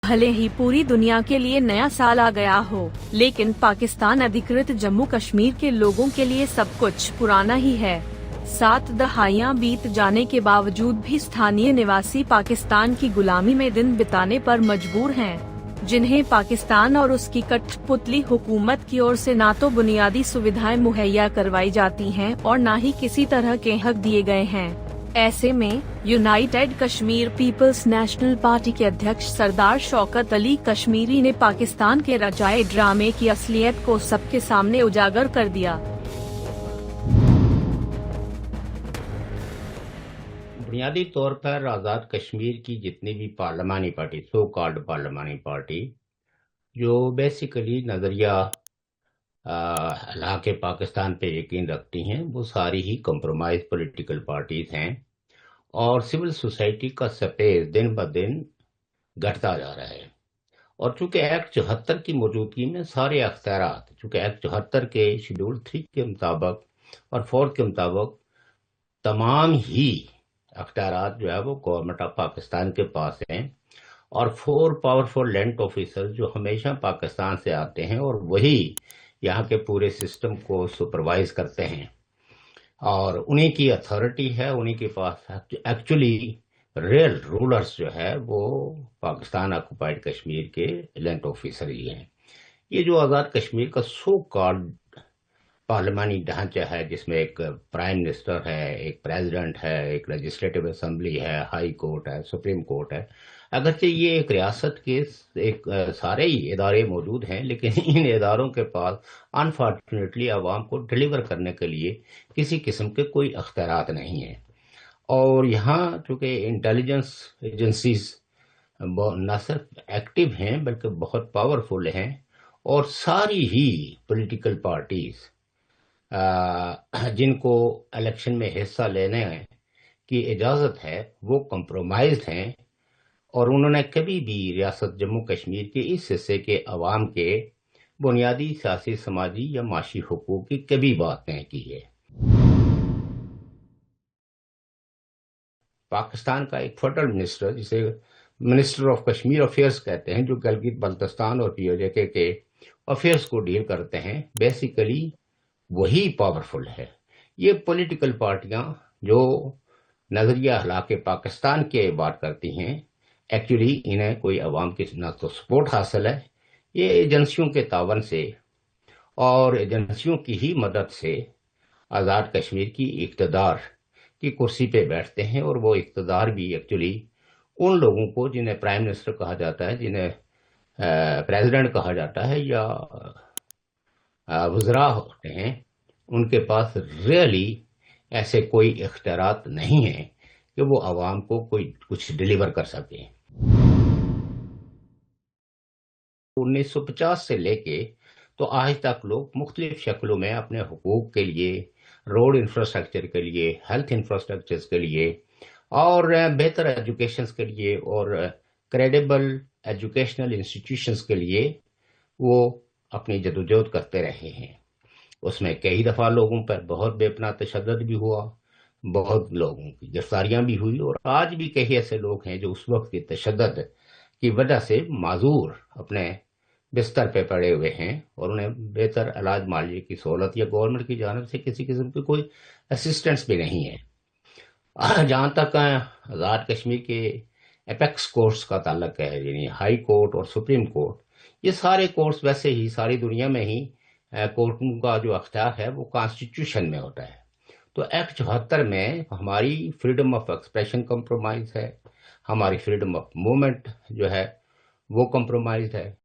भले ही पूरी दुनिया के लिए नया साल आ गया हो, लेकिन पाकिस्तान अधिकृत जम्मू कश्मीर के लोगों के लिए सब कुछ पुराना ही है। 7 दहाइयां बीत जाने के बावजूद भी स्थानीय निवासी पाकिस्तान की गुलामी में दिन बिताने पर मजबूर हैं, जिन्हें पाकिस्तान और उसकी कठपुतली हुकूमत की ओर से ना तो बुनियादी सुविधाएं मुहैया करवाई जाती हैं और ना ही किसी तरह के हक दिए गए हैं। ऐसे में United Kashmir People's National Party के अध्यक्ष सरदार शौकत अली कश्मीरी ने पाकिस्तान के रचाए ड्रामे की असलियत को सबके सामने उजागर कर दिया। बुनियादी तौर पर आज़ाद कश्मीर की जितनी भी पार्लिमानी पार्टी, सो कॉल्ड पार्लिमानी पार्टी, जो बेसिकली नज़रिया के पाकिस्तान पे यकीन रखती हैं, वो सारी ही कंप्रोमाइज पॉलिटिकल पार्टीज हैं और सिविल सोसाइटी का स्पेस दिन ब दिन घटता जा रहा है। और चूंकि एक्ट 74 की मौजूदगी में सारे अख्तियारात, चूंकि एक्ट 74 के शेड्यूल 3 के मुताबिक और 4 के मुताबिक तमाम ही अख्तियारात जो है वो गवर्नमेंट ऑफ पाकिस्तान के पास हैं और 4 पावरफुल लैंड ऑफिसर जो हमेशा पाकिस्तान से आते हैं और वही यहाँ के पूरे सिस्टम को सुपरवाइज करते हैं और उन्हीं की अथॉरिटी है, उन्हीं के पास एक्चुअली रियल रूलर्स जो है वो पाकिस्तान ऑक्युपाइड कश्मीर के लैंड ऑफिसर ही हैं। ये जो आज़ाद कश्मीर का सो कॉल्ड पार्लिमानी ढांचा है, जिसमें एक प्राइम मिनिस्टर है, एक प्रेसिडेंट है, एक लेजिस्लेटिव असेंबली है, हाई कोर्ट है, सुप्रीम कोर्ट है, अगरचे ये एक रियासत के एक सारे ही इदारे मौजूद हैं, लेकिन इन इदारों के पास अनफॉर्चुनेटली आवाम को डिलीवर करने के लिए किसी किस्म के कोई अख्तियारात नहीं है। और यहाँ चूंकि इंटेलिजेंस एजेंसीज न सिर्फ एक्टिव हैं बल्कि बहुत पावरफुल हैं और सारी ही पॉलिटिकल पार्टीज जिनको इलेक्शन में हिस्सा लेने की इजाज़त है वो कंप्रोमाइज हैं और उन्होंने कभी भी रियासत जम्मू कश्मीर के इस हिस्से के अवाम के बुनियादी सियासी, समाजी या माशी हुकूक की कभी बात नहीं की है। पाकिस्तान का एक फेडरल मिनिस्टर, जिसे मिनिस्टर ऑफ कश्मीर अफेयर्स कहते हैं, जो गिलगित बल्तिस्तान और पीओजे के अफेयर्स को डील करते हैं, बेसिकली वही पावरफुल है। ये पॉलिटिकल पार्टियां जो नजरिया हला के पाकिस्तान के बात करती हैं, एक्चुअली इन्हें कोई अवाम की ना तो सपोर्ट हासिल है, ये एजेंसियों के तावन से और एजेंसियों की ही मदद से आज़ाद कश्मीर की इक़्तिदार की कुर्सी पे बैठते हैं और वो इक़्तिदार भी एक्चुअली उन लोगों को जिन्हें प्राइम मिनिस्टर कहा जाता है, जिन्हें प्रेसिडेंट कहा जाता है या वज़रा होते हैं, उनके पास रियली ऐसे कोई इख्तियारात नहीं है कि वो आवाम को कोई कुछ डिलीवर कर सके। 1950 से लेके तो आज तक लोग मुख्तलिफ शक्लों में अपने हुकूक के लिए, रोड इंफ्रास्ट्रक्चर के लिए, हेल्थ इंफ्रास्ट्रक्चर के लिए और बेहतर एजुकेशन के लिए और क्रेडिबल एजुकेशनल इंस्टीट्यूशंस के लिए वो अपनी जदोजहद करते रहे हैं। उसमें कई दफ़ा लोगों पर बहुत बेपनाह तशद्दुद भी हुआ, बहुत लोगों की गिरफ्तारियां भी हुई और आज भी कई ऐसे लोग हैं जो उस वक्त के तशद्दुद की वजह से माजूर अपने बिस्तर पे पड़े हुए हैं और उन्हें बेहतर इलाज मालिये की सहूलत या गवर्नमेंट की जानिब से किसी किस्म की कोई असिस्टेंस भी नहीं है। जहाँ तक आज़ाद कश्मीर के एपेक्स कोर्ट्स का ताल्लुक है, यानी हाई कोर्ट और सुप्रीम कोर्ट, ये सारे कोर्ट्स वैसे ही सारी दुनिया में ही कोर्टों का जो अख्तियार है वो कॉन्स्टिट्यूशन में होता है। तो एक्ट 74 में हमारी फ्रीडम ऑफ एक्सप्रेशन कंप्रोमाइज है, हमारी फ्रीडम ऑफ मूवमेंट जो है वो कंप्रोमाइज है।